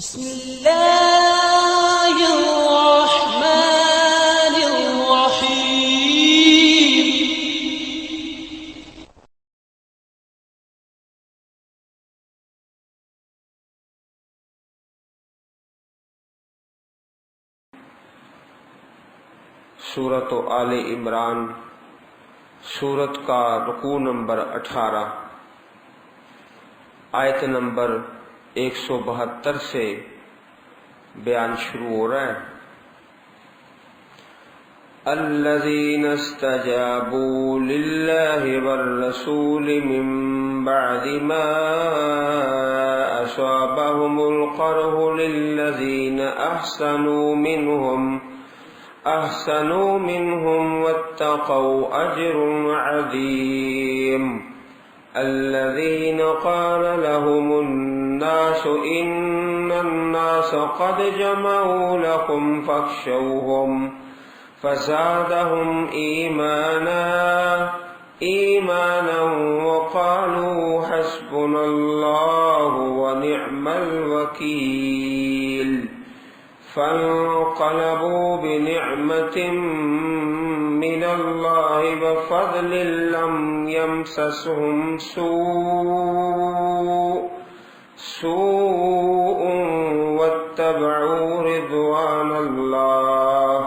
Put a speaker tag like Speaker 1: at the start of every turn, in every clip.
Speaker 1: بسم اللہ الرحمن الرحیم
Speaker 2: سورۃ آل عمران، سورت کا رکوع نمبر 18، آیت نمبر 172 سے بیان شروع ہو رہا ہے۔ الذین استجابوا للہ والرسول من بعد ما اصابهم القرح للذین احسنوا منهم واتقوا اجر عظیم۔ الذين قال لهم الناس إن الناس قد جمعوا لكم فاخشوهم فزادهم إيمانا وقالوا حسبنا الله ونعم الوكيل، فانقلبوا بنعمة من الله وفضل لم يمسسهم سوء واتبعوا رضوان الله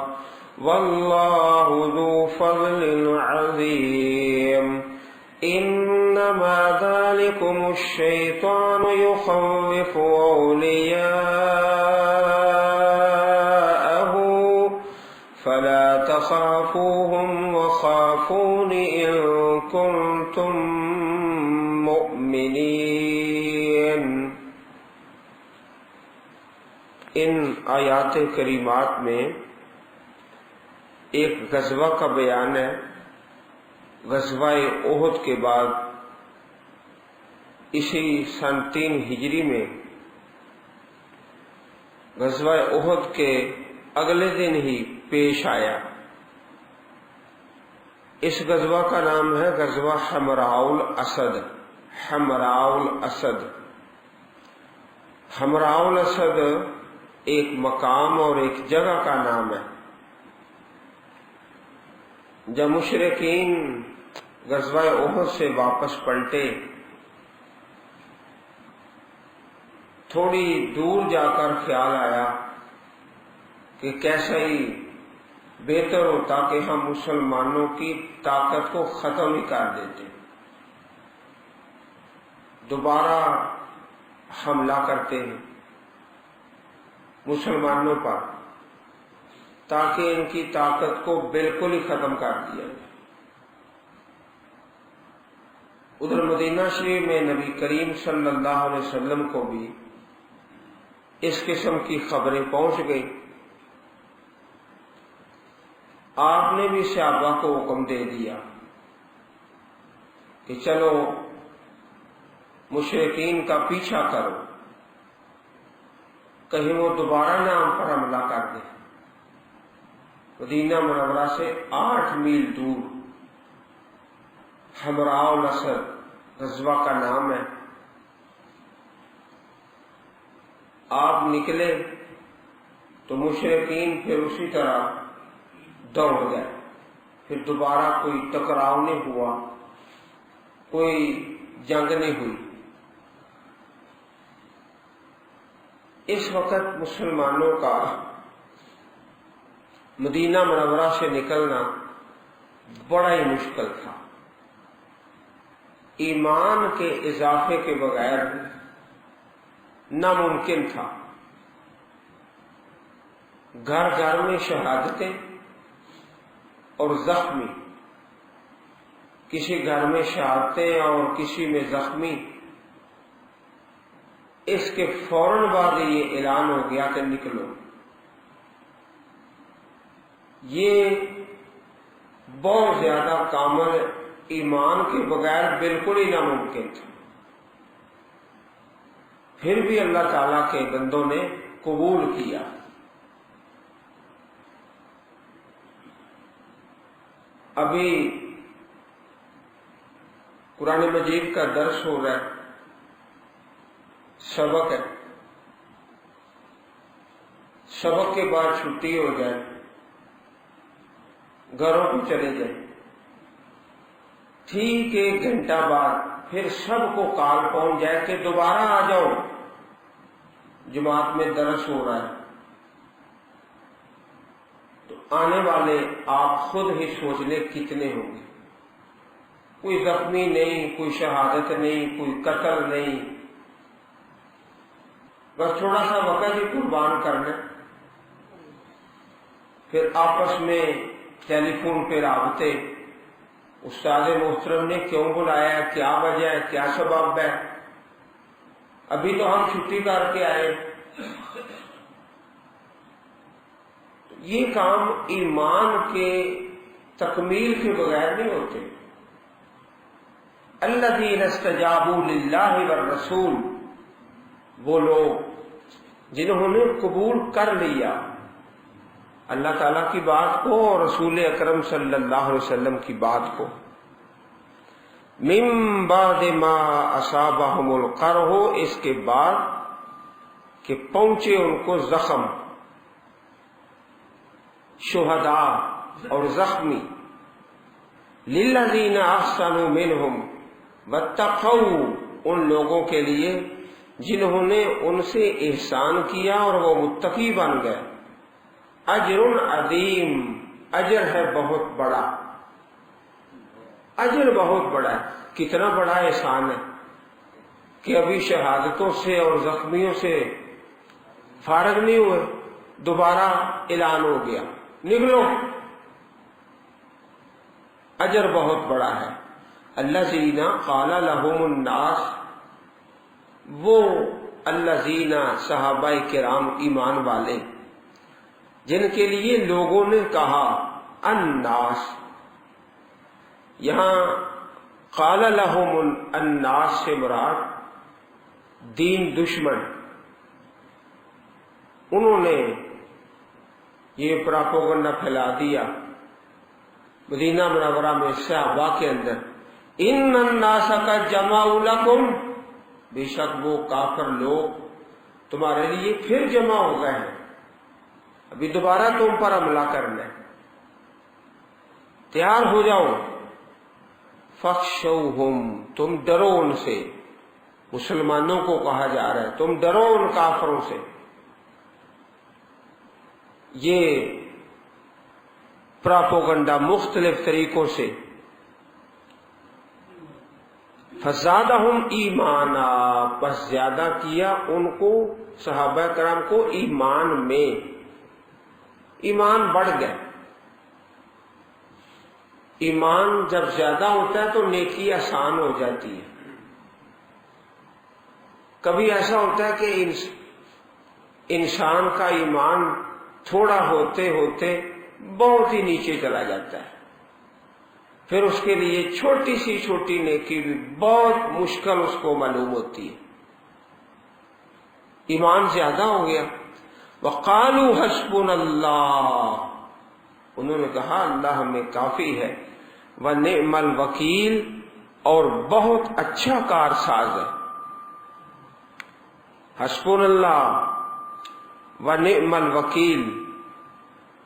Speaker 2: والله ذو فضل عظيم۔ إنما ذلكم الشيطان يخوف أولياءه فلا تخافوهم وخافون إن كنتم مؤمنين۔ ان آیات کریمات میں ایک غزوہ کا بیان ہے۔ غزوہ احد کے بعد اسی سن 3 ہجری میں غزوہ احد کے اگلے دن ہی پیش آیا۔ اس غزوہ کا نام ہے غزوہ حمراء الاسد۔ حمراء الاسد، حمراء الاسد ایک مقام اور ایک جگہ کا نام ہے۔ جب مشرکین غزوہ احد سے واپس پلٹے، تھوڑی دور جا کر خیال آیا کہ کیسا ہی بہتر ہوتا کہ ہم مسلمانوں کی طاقت کو ختم ہی کر دیتے، دوبارہ حملہ کرتے ہیں مسلمانوں پر تاکہ ان کی طاقت کو بالکل ہی ختم کر دیا جائے۔ ادھر مدینہ شریف میں نبی کریم صلی اللہ علیہ وسلم کو بھی اس قسم کی خبریں پہنچ گئی۔ آپ نے بھی صحابہ کو حکم دے دیا کہ چلو مشرکین کا پیچھا کرو، کہیں وہ دوبارہ نہ ہم پر حملہ کر دیں۔ مدینہ منورہ سے 8 میل دور حمراء الاسد غزوہ کا نام ہے۔ آپ نکلے تو مشرکین پھر اسی طرح دوڑ گئے، پھر دوبارہ کوئی ٹکراؤ نہیں ہوا، کوئی جنگ نہیں ہوئی۔ اس وقت مسلمانوں کا مدینہ منورہ سے نکلنا بڑا ہی مشکل تھا۔ ایمان کے اضافے کے بغیر ناممکن تھا۔ گھر گھر میں شہادتیں اور زخمی، کسی گھر میں شہادتیں اور کسی میں زخمی۔ اس کے فوراً بعد یہ اعلان ہو گیا کہ نکلو۔ یہ بہت زیادہ کامل ایمان کے بغیر بالکل ہی ناممکن تھا، پھر بھی اللہ تعالیٰ کے بندوں نے قبول کیا۔ ابھی قرآن مجید کا درس ہو رہا ہے، سبق ہے۔ سبق کے بعد چھٹی ہو جائے، گھروں کو چلے جائیں، ٹھیک 1 گھنٹہ بعد پھر سب کو کال پہنچ جائے کہ دوبارہ آ جاؤ، جماعت میں درس ہو رہا ہے، تو آنے والے آپ خود ہی سوچ لیں کتنے ہوں گے۔ کوئی زخمی نہیں، کوئی شہادت نہیں، کوئی قتل نہیں، بس تھوڑا سا وقت ہی قربان کرنا۔ پھر آپس میں ٹیلی فون پہ رابطے، استاد محترم نے کیوں بلایا ہے، کیا وجہ ہے، کیا سبب ہے، ابھی تو ہم چھٹی کر کے آئے۔ یہ کام ایمان کے تکمیل کے بغیر نہیں ہوتے۔ الذین استجابوا للہ والرسول، وہ لوگ جنہوں نے قبول کر لیا اللہ تعالیٰ کی بات کو اور رسول اکرم صلی اللہ علیہ وسلم کی بات کو، من بعد ما اصابہم القرح، اس کے بعد کہ پہنچے ان کو زخم، شہداء اور زخمی، للذین احسنوا منہم واتقوا، ان لوگوں کے لیے جنہوں نے ان سے احسان کیا اور وہ متقی بن گئے، اجر عظیم، اجر ہے بہت بڑا، اجر بہت بڑا ہے۔ کتنا بڑا احسان ہے کہ ابھی شہادتوں سے اور زخمیوں سے فارغ نہیں ہوئے، دوبارہ اعلان ہو گیا نکلو، اجر بہت بڑا ہے۔ الذین قال لهم الناس، وہ الذین صحابہ کرام ایمان والے جن کے لیے لوگوں نے کہا، الناس، یہاں قال لهم الناس سے مراد دین دشمن، انہوں نے یہ پراپوگنڈا پھیلا دیا مدینہ منورہ میں صحابہ کے اندر، ان الناس قد جمعوا لکم، بے شک وہ کافر لوگ تمہارے لیے پھر جمع ہو گئے ہیں، ابھی دوبارہ تم پر حملہ کرنا ہے، تیار ہو جاؤ، فخشوہم، تم ڈرو ان سے، مسلمانوں کو کہا جا رہا ہے تم ڈرو ان کافروں سے۔ یہ پراپوگنڈا مختلف طریقوں سے، فزادہم ایمانا، بس زیادہ کیا ان کو، صحابہ کرام کو ایمان میں، ایمان بڑھ گئے۔ ایمان جب زیادہ ہوتا ہے تو نیکی آسان ہو جاتی ہے۔ کبھی ایسا ہوتا ہے کہ انسان کا ایمان تھوڑا ہوتے ہوتے بہت ہی نیچے چلا جاتا ہے، پھر اس کے لیے چھوٹی سی چھوٹی نیکی بھی بہت مشکل اس کو معلوم ہوتی ہے۔ ایمان زیادہ ہو گیا، وقالوا حسبنا اللہ، انہوں نے کہا اللہ ہمیں کافی ہے، ونعم الوکیل، اور بہت اچھا کارساز ہے۔ حسبنا اللہ ونعم الوکیل،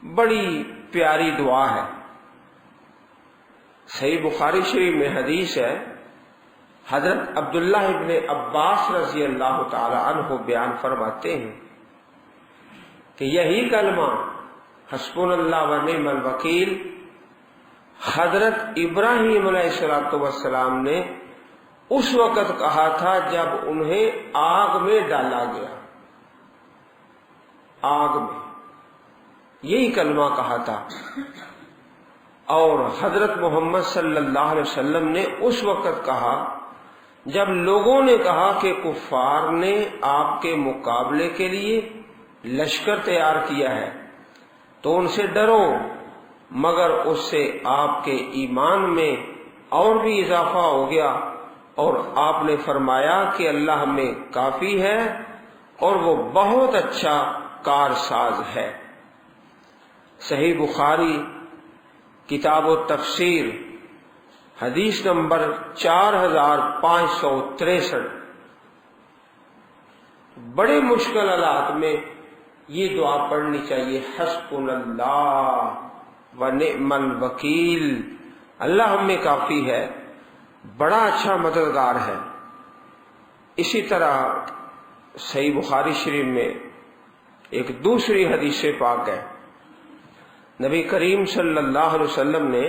Speaker 2: بڑی پیاری دعا ہے۔ صحیح بخاری شریف میں حدیث ہے، حضرت عبداللہ ابن عباس رضی اللہ تعالی عنہ بیان فرماتے ہیں کہ یہی کلمہ حسبنا اللہ ونعم الوکیل حضرت ابراہیم علیہ السلام نے اس وقت کہا تھا جب انہیں آگ میں ڈالا گیا، آگ میں یہی کلمہ کہا تھا، اور حضرت محمد صلی اللہ علیہ وسلم نے اس وقت کہا جب لوگوں نے کہا کہ کفار نے آپ کے مقابلے کے لیے لشکر تیار کیا ہے تو ان سے ڈرو، مگر اس سے آپ کے ایمان میں اور بھی اضافہ ہو گیا، اور آپ نے فرمایا کہ اللہ ہمیں کافی ہے اور وہ بہت اچھا کارساز ہے۔ صحیح بخاری کتاب و تفسیر حدیث نمبر 4563، بڑے مشکل حالات میں یہ دعا پڑھنی چاہیے، حسبنا اللہ و نعم الوکیل، اللہ ہم میں کافی ہے، بڑا اچھا مددگار ہے۔ اسی طرح صحیح بخاری شریف میں ایک دوسری حدیث پاک ہے، نبی کریم صلی اللہ علیہ وسلم نے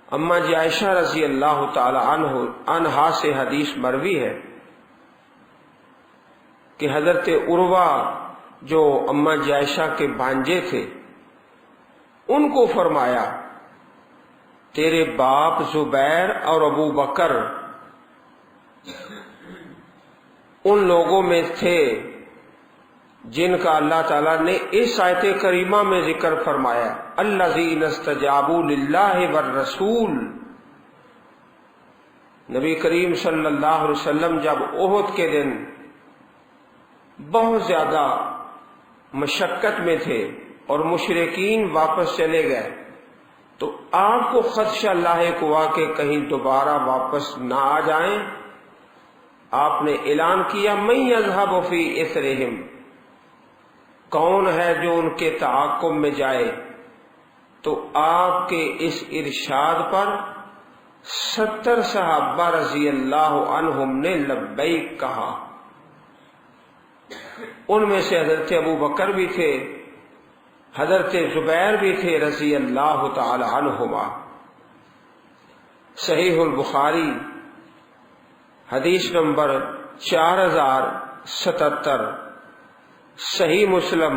Speaker 2: اما جی عائشہ رضی اللہ تعالی عنہا سے حدیث مروی ہے کہ حضرت عروہ جو اما جی عائشہ کے بھانجے تھے، ان کو فرمایا تیرے باپ زبیر اور ابو بکر ان لوگوں میں تھے جن کا اللہ تعالیٰ نے اس آیت کریمہ میں ذکر فرمایا، الذین استجابوا للہ والرسول۔ نبی کریم صلی اللہ علیہ وسلم جب احد کے دن بہت زیادہ مشقت میں تھے اور مشرکین واپس چلے گئے، تو آپ کو خدشہ لاحق ہوا کہ کہیں دوبارہ واپس نہ آ جائیں۔ آپ نے اعلان کیا من یذهب فی اثرہم، کون ہے جو ان کے تعاقب میں جائے؟ تو آپ کے اس ارشاد پر 70 صحابہ رضی اللہ عنہم نے لبیک کہا، ان میں سے حضرت ابو بکر بھی تھے، حضرت زبیر بھی تھے رضی اللہ تعالی عنہما۔ صحیح البخاری حدیث نمبر 4077، صحیح مسلم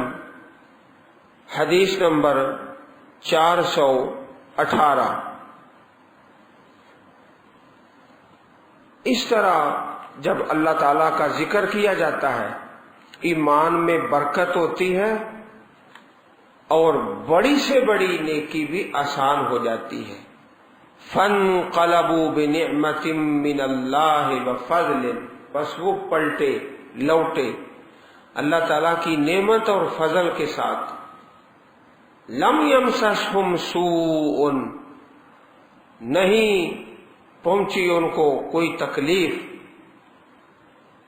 Speaker 2: حدیث نمبر 418۔ اس طرح جب اللہ تعالیٰ کا ذکر کیا جاتا ہے ایمان میں برکت ہوتی ہے اور بڑی سے بڑی نیکی بھی آسان ہو جاتی ہے۔ فانقلبوا بنعمت من اللہ وفضل، بس وہ پلٹے لوٹے اللہ تعالیٰ کی نعمت اور فضل کے ساتھ۔ لم یمسسہم سوء، نہیں پہنچی ان کو کوئی تکلیف،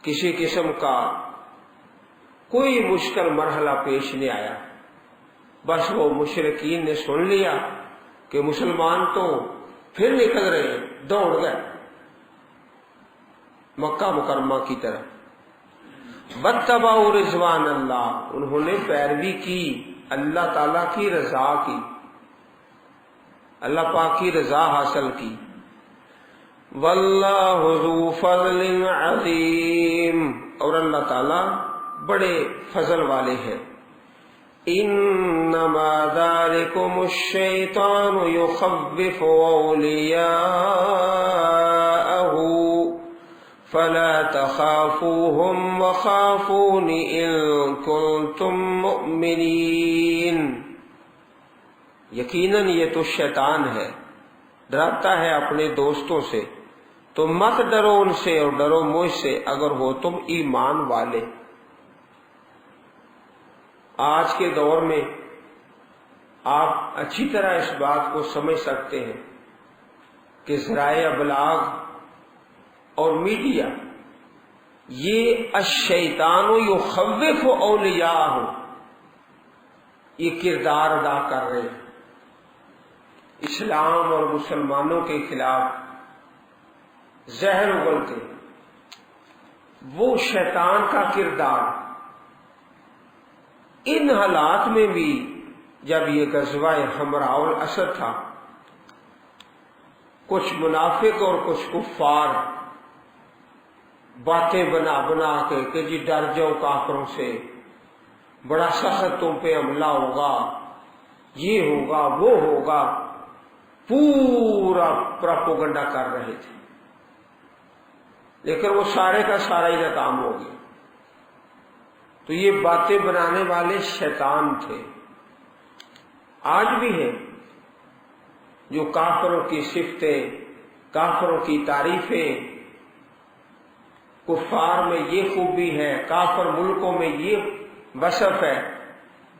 Speaker 2: کسی قسم کا کوئی مشکل مرحلہ پیش نہیں آیا۔ بس وہ مشرکین نے سن لیا کہ مسلمان تو پھر نکل رہے ہیں، دوڑ گئے مکہ مکرمہ کی طرف۔ واتبعوا رضوان اللہ، انہوں نے پیروی کی اللہ تعالیٰ کی رضا کی، اللہ پاک کی رضا حاصل کی۔ واللہ ذو فضل عظیم، اور اللہ تعالیٰ بڑے فضل والے ہیں۔ انما ذالکم الشیطان یخوف اولیاءہ فلا تخافوهم وخافون ان کنتم مؤمنین، یقیناً یہ تو شیطان ہے، ڈراتا ہے اپنے دوستوں سے، تو مت ڈرو ان سے اور ڈرو مجھ سے اگر ہو تم ایمان والے۔ آج کے دور میں آپ اچھی طرح اس بات کو سمجھ سکتے ہیں کہ ذرائع ابلاغ اور میڈیا یہ الشیطان یخوف اولیاءہ یہ کردار ادا کر رہے ہیں، اسلام اور مسلمانوں کے خلاف زہر اگلتے، وہ شیطان کا کردار۔ ان حالات میں بھی جب یہ غزوہ حمراء الاسد تھا، کچھ منافق اور کچھ کفار باتیں بنا بنا کے کہ جی ڈر جاؤ کافروں سے، بڑا سخت تم پہ حملہ ہوگا، یہ ہوگا وہ ہوگا، پورا پروپیگنڈا کر رہے تھے، لیکن وہ سارے کا سارا ہی ناکام ہو گیا۔ تو یہ باتیں بنانے والے شیطان تھے، آج بھی ہیں، جو کافروں کی صفتیں، کافروں کی تعریفیں، کفار میں یہ خوبی ہے، کافر ملکوں میں یہ وصف ہے،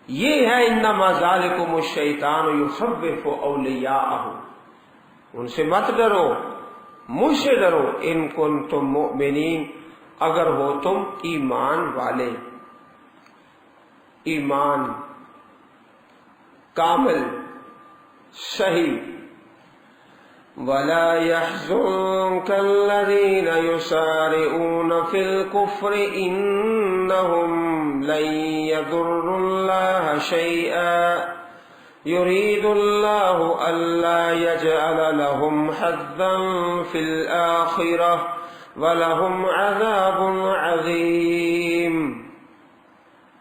Speaker 2: یہ ہے انما ذالکم الشیطان یخوف اولیاءہ، ان سے مت ڈرو، مجھ سے ڈرو، ان کنتم مؤمنین، اگر ہو تم ایمان والے۔ ایمان کامل صحیح. وَلَا يَحْزُنكَ الَّذِينَ يُسَارِعُونَ فِي الْكُفْرِ إِنَّهُمْ لَن يَضُرُّوا اللَّهَ شَيْئًا يُرِيدُ اللَّهُ أَلَّا يَجْعَلَ لَهُمْ حَظًّا فِي الْآخِرَةِ وَلَهُمْ عَذَابٌ عَظِيمٌ.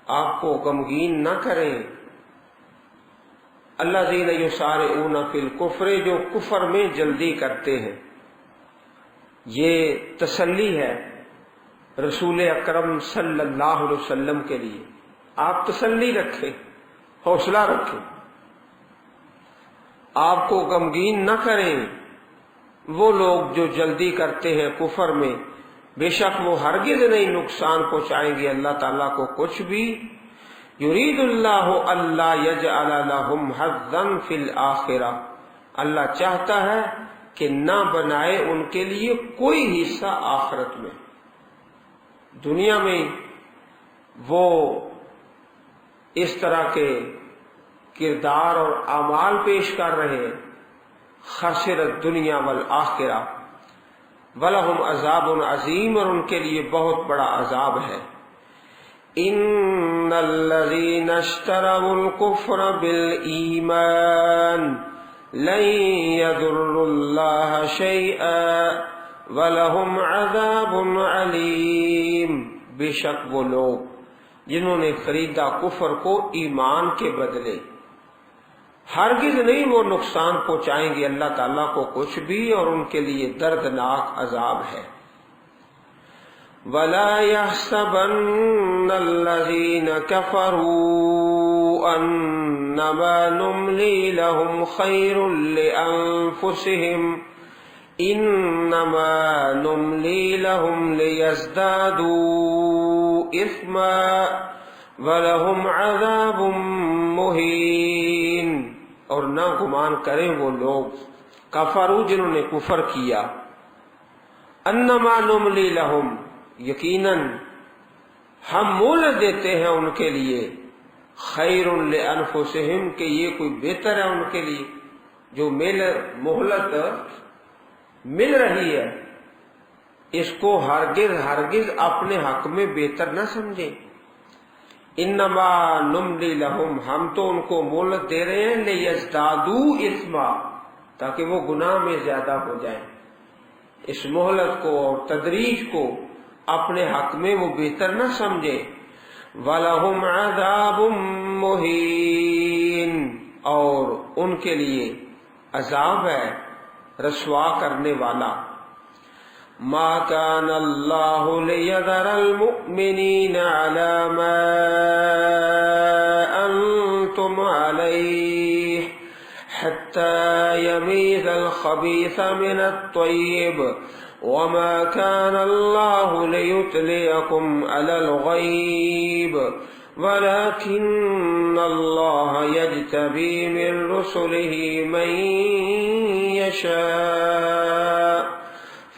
Speaker 2: آپ کو غمگین نہ کریں الذین یسارعون فی الکفر، جو کفر میں جلدی کرتے ہیں. یہ تسلی ہے رسول اکرم صلی اللہ علیہ وسلم کے لیے. آپ تسلی رکھیں، حوصلہ رکھیں، آپ کو غمگین نہ کریں وہ لوگ جو جلدی کرتے ہیں کفر میں. بے شک وہ ہرگز نہیں نقصان پہنچائیں گے اللہ تعالیٰ کو کچھ بھی. یرید اللہ اللہ یجعل لہم حظا فی الآخرہ، اللہ چاہتا ہے کہ نہ بنائے ان کے لیے کوئی حصہ آخرت میں. دنیا میں وہ اس طرح کے کردار اور اعمال پیش کر رہے ہیں. خسر الدنیا والآخرہ وَلَهُمْ عَذَابٌ عَظِيمٌ، اور ان کے لیے بہت بڑا عذاب ہے. ان الذين اشتروا الكفر بالایمان لن يضروا الله شيئا ولهم عذاب علیم. بے شک وہ لوگ جنہوں نے خریدا کفر کو ایمان کے بدلے ہرگز نہیں وہ نقصان پہنچائیں گے اللہ تعالیٰ کو کچھ بھی، اور ان کے لیے دردناک عذاب ہے. وَلَا يَحْسَبَنَّ الَّذِينَ كَفَرُوا أَنَّمَا نُمْلِي لَهُمْ خَيْرٌ لِأَنفُسِهِمْ إِنَّمَا نُمْلِي لَهُمْ لِيَزْدَادُوا إِثْمًا وَلَهُمْ عَذَابٌ مُهِينٌ. اور نہ گمان کریں وہ لوگ کفروا جنہوں نے کفر کیا. انما نملی لہم، یقیناً ہم مہلت دیتے ہیں ان کے لیے، خیر لانفسہم، کہ یہ کوئی بہتر ہے ان کے لیے. جو مہلت مل رہی ہے اس کو ہرگز اپنے حق میں بہتر نہ سمجھیں. انما نملی لہم، ہم تو ان کو مہلت دے رہے ہیں لیزدادوا اثما، تاکہ وہ گناہ میں زیادہ ہو جائیں. اس مہلت کو اور تدریج کو اپنے حق میں وہ بہتر نہ سمجھے. وَلَهُمْ عَذَابٌ مُهِينٌ، اور ان کے لیے عذاب ہے رسوا کرنے والا. ما كان الله ليذر المؤمنين على ما أنتم عليه حتى يميز الخبيث من الطيب وما كان الله ليطلعكم على الغيب ولكن الله يجتبي من رسله من يشاء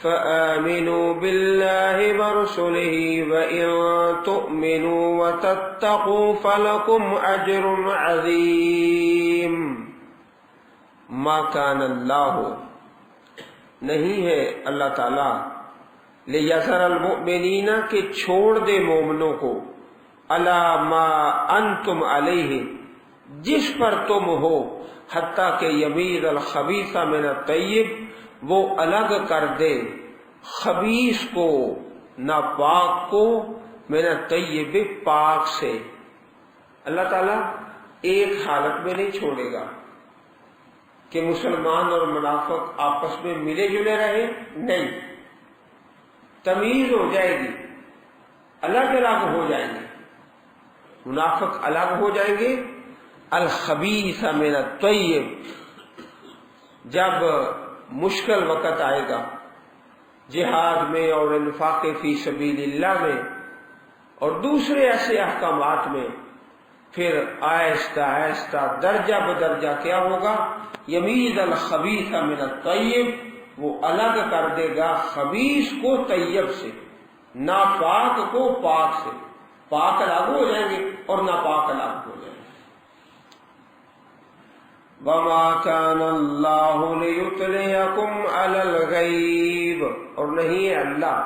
Speaker 2: فآمنوا بالله ورسله وإن تؤمنوا وتتقوا فلكم أجر عظيم. ما كان اللہ، نہیں ہے اللہ تعالی لیذر المؤمنین، کہ چھوڑ دے مومنوں کو، علی ما انتم علیہ، جس پر تم ہو، حتیٰ کہ یمیز الخبیث من الطیب، وہ الگ کر دے خبیث کو، ناپاک کو، من الطیب، پاک سے. اللہ تعالیٰ ایک حالت میں نہیں چھوڑے گا کہ مسلمان اور منافق آپس میں ملے جلے رہے، نہیں، تمیز ہو جائے گی، الگ الگ ہو جائیں گے. منافق الگ ہو جائیں گے، الخبیث من الطیب. جب مشکل وقت آئے گا جہاد میں اور انفاق فی سبیل اللہ میں اور دوسرے ایسے احکامات میں، پھر آہستہ آہستہ درجہ بدرجہ کیا ہوگا، یمیز الخبیث من الطیب، وہ الگ کر دے گا خبیث کو طیب سے، ناپاک کو پاک سے. پاک الگ ہو جائیں گے اور ناپاک الگ ہو جائیں گے۔ وَمَا كَانَ اللَّهُ لِيُطْلِعَكُمْ عَلَى الْغَيْبِ، اور نہیں ہے اللہ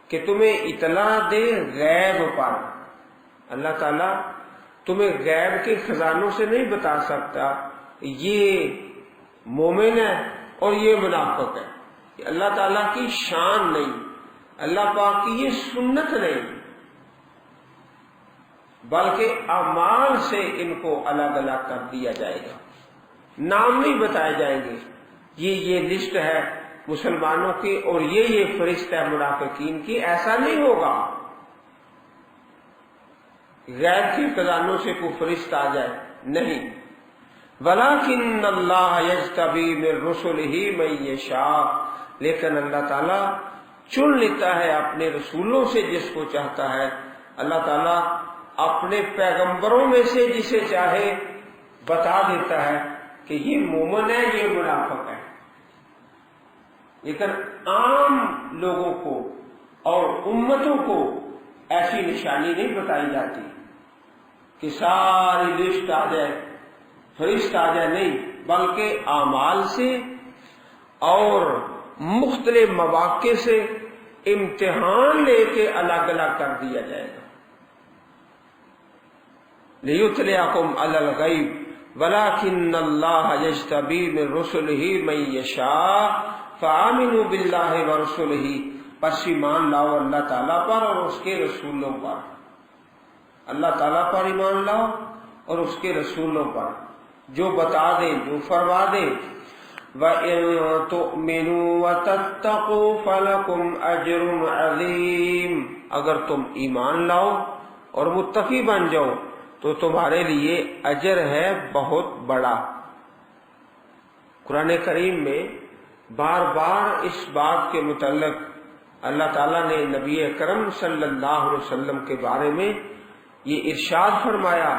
Speaker 2: کہ تمہیں اطلاع دے غیب پر۔ اللہ تعالیٰ تمہیں غیب کے خزانوں سے نہیں بتا سکتا یہ مومن ہے اور یہ منافق ہے۔ یہ اللہ تعالیٰ کی شان نہیں، اللہ پاک کی یہ سنت نہیں، بلکہ اعمال سے ان کو الگ الگ کر دیا جائے گا، نام نہیں بتائے جائیں گے، یہ لسٹ ہے مسلمانوں کی اور یہ فہرست ہے منافقین کی، ایسا نہیں ہوگا غیر کے خزانوں سے کوئی فرشت آ جائے، نہیں۔ وَلَٰكِنَّ اللَّهَ يَجْتَبِي مِن رُّسُلِهِ مَن يَشَاءُ، لیکن اللہ تعالیٰ چن لیتا ہے اپنے رسولوں سے جس کو چاہتا ہے۔ اللہ تعالیٰ اپنے پیغمبروں میں سے جسے چاہے بتا دیتا ہے کہ یہ مومن ہے، یہ منافق ہے، لیکن عام لوگوں کو اور امتوں کو ایسی نشانی نہیں بتائی جاتی کہ ساری لسٹ آ جائے، فہرست آ جائے، نہیں، بلکہ اعمال سے اور مختلف مواقع سے امتحان لے کے الگ الگ کر دیا جائے گا۔ لِيُطْلِعَكُمْ عَلَى الْغَيْبِ وَلَٰكِنَّ اللَّهَ يَجْتَبِي مِن رُّسُلِهِ مَن يَشَاءُ فَآمِنُوا بِاللَّهِ وَرُسُلِهِ، پس ایمان لاؤ اللہ تعالیٰ پر اور اس کے رسولوں پر۔ اللہ تعالیٰ پر ایمان لاؤ اور اس کے رسولوں پر، جو بتا دیں، جو فرما دیں۔ وَإِن تُؤْمِنُوا وَتَتَّقُوا فَلَكُمْ أَجْرٌ عَظِيمٌ، اگر تم ایمان لاؤ اور متقی بن جاؤ تو تمہارے لیے اجر ہے بہت بڑا۔ قرآن کریم میں بار بار اس بات کے متعلق اللہ تعالیٰ نے نبی اکرم صلی اللہ علیہ وسلم کے بارے میں یہ ارشاد فرمایا،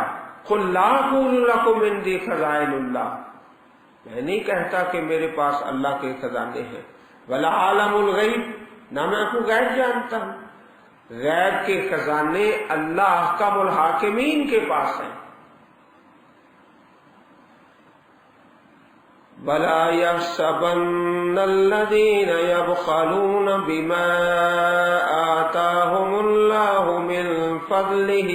Speaker 2: قُلْ لَا أَقُولُ لَكُمْ عِندِي خَزَائِنُ اللَّهِ، میں نہیں کہتا کہ میرے پاس اللہ کے خزانے ہیں، وَلَا أَعْلَمُ الْغَيْبَ، نہ میں کو غیب جانتا ہوں، غیب کے خزانے اللہ احکم الحاکمین کے پاس ہیں۔ وَلَا يَحْسَبَنَّ الَّذِينَ يَبْخَلُونَ بِمَا آتَاهُمُ اللَّهُ مِن فَضْلِهِ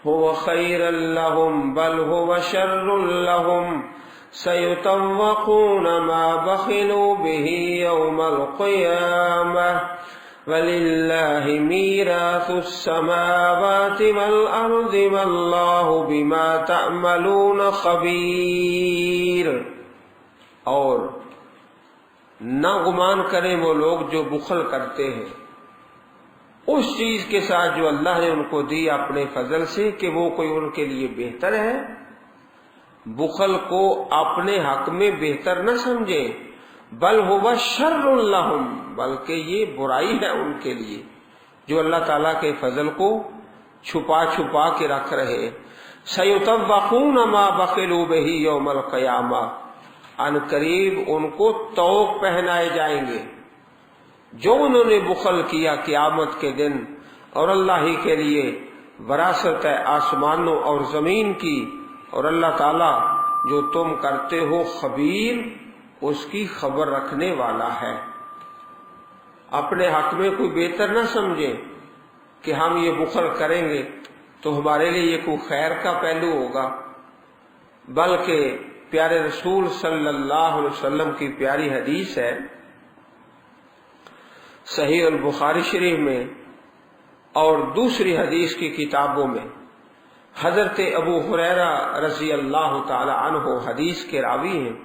Speaker 2: هُوَ خَيْرًا لَّهُم بَلْ هُوَ شَرٌّ لَّهُمْ سَيُطَوَّقُونَ مَا بَخِلُوا بِهِ يَوْمَ الْقِيَامَةِ وَلِلَّهِ مِيرَاثُ السَّمَاوَاتِ وَالْأَرْضِ وَاللَّهُ بِمَا تَعْمَلُونَ خَبِيرٌ، اور نہ گمان کریں وہ لوگ جو بخل کرتے ہیں اس چیز کے ساتھ جو اللہ نے ان کو دی اپنے فضل سے کہ وہ کوئی ان کے لیے بہتر ہے۔ بخل کو اپنے حق میں بہتر نہ سمجھیں، بل هو شر لهم، بلکہ یہ برائی ہے ان کے لیے جو اللہ تعالیٰ کے فضل کو چھپا چھپا کے رکھ رہے۔ سَيُطَوَّقُونَ مَا بَخِلُوا بِهِ يَوْمَ الْقِيَامَةِ، ان قریب ان کو طوق پہنائے جائیں گے جو انہوں نے بخل کیا قیامت کے دن، اور اللہ ہی کے لیے وراثت ہے آسمانوں اور زمین کی، اور اللہ تعالیٰ جو تم کرتے ہو خبیر، اس کی خبر رکھنے والا ہے۔ اپنے حق میں کوئی بہتر نہ سمجھیں کہ ہم یہ بخل کریں گے تو ہمارے لیے یہ کوئی خیر کا پہلو ہوگا، بلکہ پیارے رسول صلی اللہ علیہ وسلم کی پیاری حدیث ہے صحیح البخاری شریف میں اور دوسری حدیث کی کتابوں میں، حضرت ابو ہریرہ رضی اللہ تعالی عنہ حدیث کے راوی ہیں،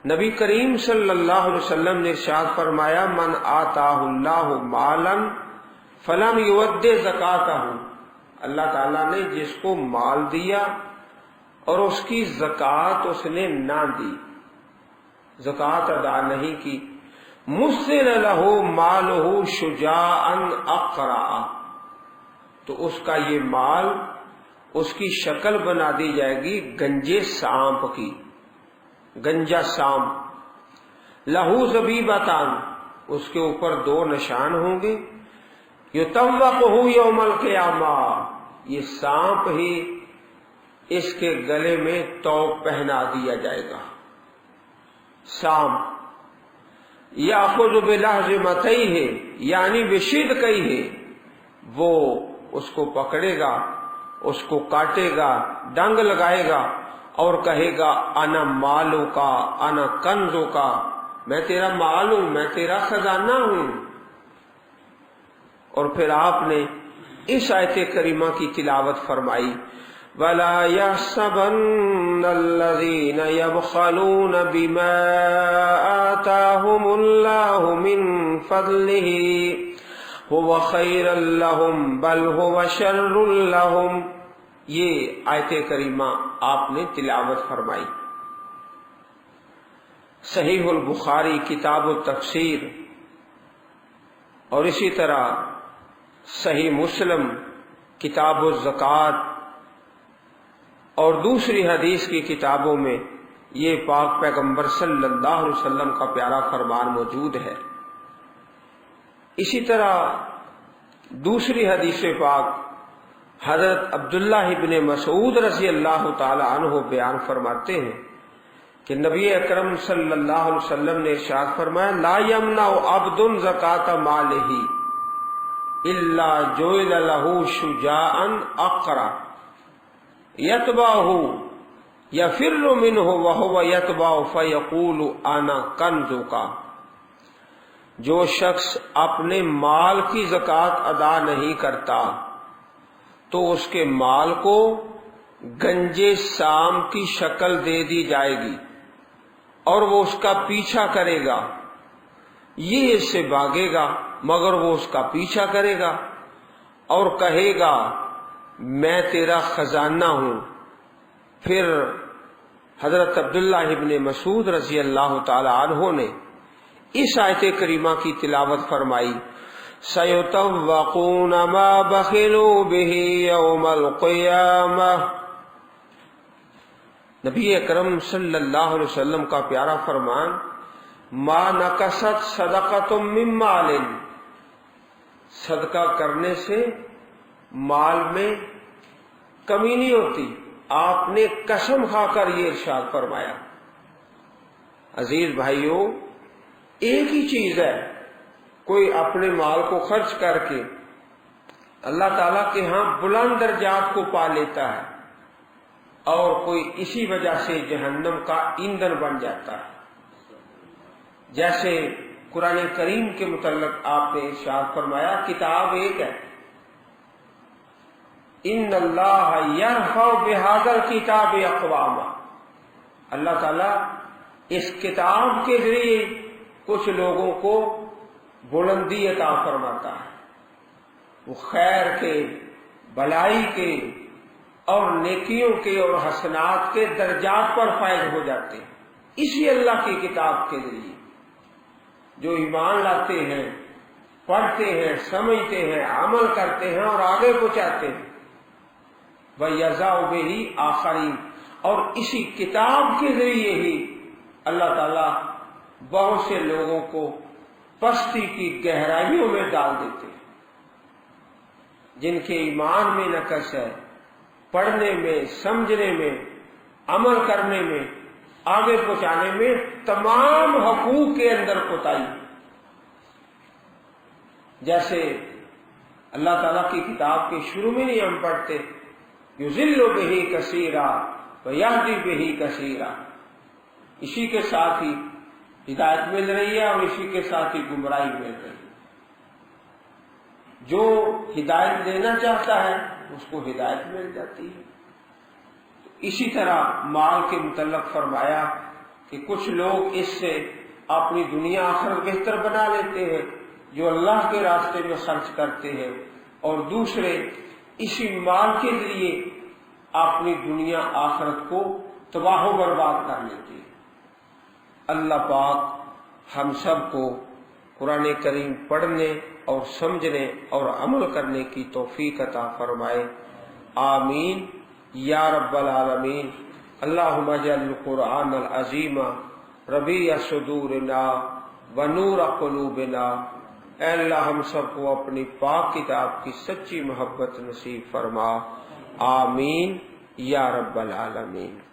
Speaker 2: نبی کریم صلی اللہ علیہ وسلم نے ارشاد فرمایا، من آتاہ اللہ مالا فلم یؤدِ زکاتہ، اللہ تعالیٰ نے جس کو مال دیا اور اس کی زکوٰۃ اس نے نہ دی، زکوٰۃ ادا نہیں کی، مُثِّلَ لَهُ مَالُهُ شُجَاعًا أَقْرَعًا، تو اس کا یہ مال اس کی شکل بنا دی جائے گی گنجے سانپ کی، گنجا سانپ، لہو زبیبتان، اس کے اوپر دو نشان ہوں گے، یطوقہ یوم القیامہ، یہ سانپ ہی اس کے گلے میں توق پہنا دیا جائے گا۔ سانپ یاخذ بلحظمتیہ یعنی بشدقیہ، وہ اس کو پکڑے گا، اس کو کاٹے گا، ڈنگ لگائے گا اور کہے گا انا مالو کا انا کنزو کا، میں تیرا مال ہوں، میں تیرا خزانہ ہوں۔ اور پھر آپ نے اس آیت کریمہ کی تلاوت فرمائی، وَلَا يَحْسَبَنَّ الَّذِينَ يَبْخَلُونَ بِمَا آتَاهُمُ اللَّهُ مِنْ فَضْلِهِ هُوَ خَيْرًا لَهُمْ بَلْ هُوَ شَرٌّ لَهُمْ۔ یہ آیت کریمہ آپ نے تلاوت فرمائی۔ صحیح البخاری کتاب التفسیر اور اسی طرح صحیح مسلم کتاب الزکوٰۃ اور دوسری حدیث کی کتابوں میں یہ پاک پیغمبر صلی اللہ علیہ وسلم کا پیارا فرمان موجود ہے۔ اسی طرح دوسری حدیث پاک حضرت عبداللہ ابن مسعود رضی اللہ تعالی عنہ بیان فرماتے ہیں کہ نبی اکرم صلی اللہ علیہ وسلم نے ارشاد فرمایا، لا یمنع عبد زکاۃ مالہ الا جعل له شجاعا اقرا یتبعہ یفر منہ وہو یتبع فیقول انا کنزک۔ جو شخص اپنے مال کی زکوٰۃ ادا نہیں کرتا تو اس کے مال کو گنجے سام کی شکل دے دی جائے گی اور وہ اس کا پیچھا کرے گا، یہ اس سے بھاگے گا مگر وہ اس کا پیچھا کرے گا اور کہے گا میں تیرا خزانہ ہوں۔ پھر حضرت عبداللہ ابن مسعود رضی اللہ تعالی عنہ نے اس آیت کریمہ کی تلاوت فرمائی، سَيُطَوَّقُونَ مَا بَخِلُوا بِهِ يَوْمَ الْقِيَامَةِ۔ نبی اکرم صلی اللہ علیہ وسلم کا پیارا فرمان، ما نقصت صدقۃ من مال، صدقہ کرنے سے مال میں کمی نہیں ہوتی۔ آپ نے قسم کھا کر یہ ارشاد فرمایا۔ عزیز بھائیوں، ایک ہی چیز ہے، کوئی اپنے مال کو خرچ کر کے اللہ تعالیٰ کے ہاں بلند درجات کو پا لیتا ہے اور کوئی اسی وجہ سے جہنم کا ایندھن بن جاتا ہے۔ جیسے قرآن کریم کے متعلق آپ نے ارشاد فرمایا، کتاب ایک ہے، ان اللہ یرفع بہذا الکتاب اقواما، اللہ تعالیٰ اس کتاب کے ذریعے کچھ لوگوں کو بلندی عطا فرماتا ہے، وہ خیر کے، بھلائی کے اور نیکیوں کے اور حسنات کے درجات پر فائز ہو جاتے ہیں اسی اللہ کی کتاب کے ذریعے۔ جو ایمان لاتے ہیں، پڑھتے ہیں، سمجھتے ہیں، عمل کرتے ہیں اور آگے پہنچاتے ہیں، وَيَزَعُ بِهِ آخَرِينَ، اور اسی کتاب کے ذریعے ہی اللہ تعالیٰ بہت سے لوگوں کو پستی کی گہرائیوں میں ڈال دیتے ہیں۔ جن کے ایمان میں نقص ہے، پڑھنے میں، سمجھنے میں، عمل کرنے میں، آگے پہنچانے میں، تمام حقوق کے اندر کوتاہی۔ جیسے اللہ تعالیٰ کی کتاب کے شروع میں نہیں ہم پڑھتے، یضل بہ کثیرا ویہدی بہ کثیرا، اسی کے ساتھ ہی ہدایت مل رہی ہے اور اسی کے ساتھ ہی گمراہی مل رہی ہے۔ جو ہدایت دینا چاہتا ہے اس کو ہدایت مل جاتی ہے۔ اسی طرح مال کے متعلق فرمایا کہ کچھ لوگ اس سے اپنی دنیا آخرت بہتر بنا لیتے ہیں جو اللہ کے راستے میں خرچ کرتے ہیں، اور دوسرے اسی مال کے ذریعے اپنی دنیا آخرت کو تباہ و برباد کر لیتے ہیں۔ اللہ پاک ہم سب کو قرآن کریم پڑھنے اور سمجھنے اور عمل کرنے کی توفیق عطا فرمائے، آمین یا رب العالمین۔ اللہم اجعل القرآن العظیم ربیع صدورنا ونور قلوبنا اے اللہ ہم سب کو اپنی پاک کتاب کی سچی محبت نصیب فرما، آمین یا رب العالمین۔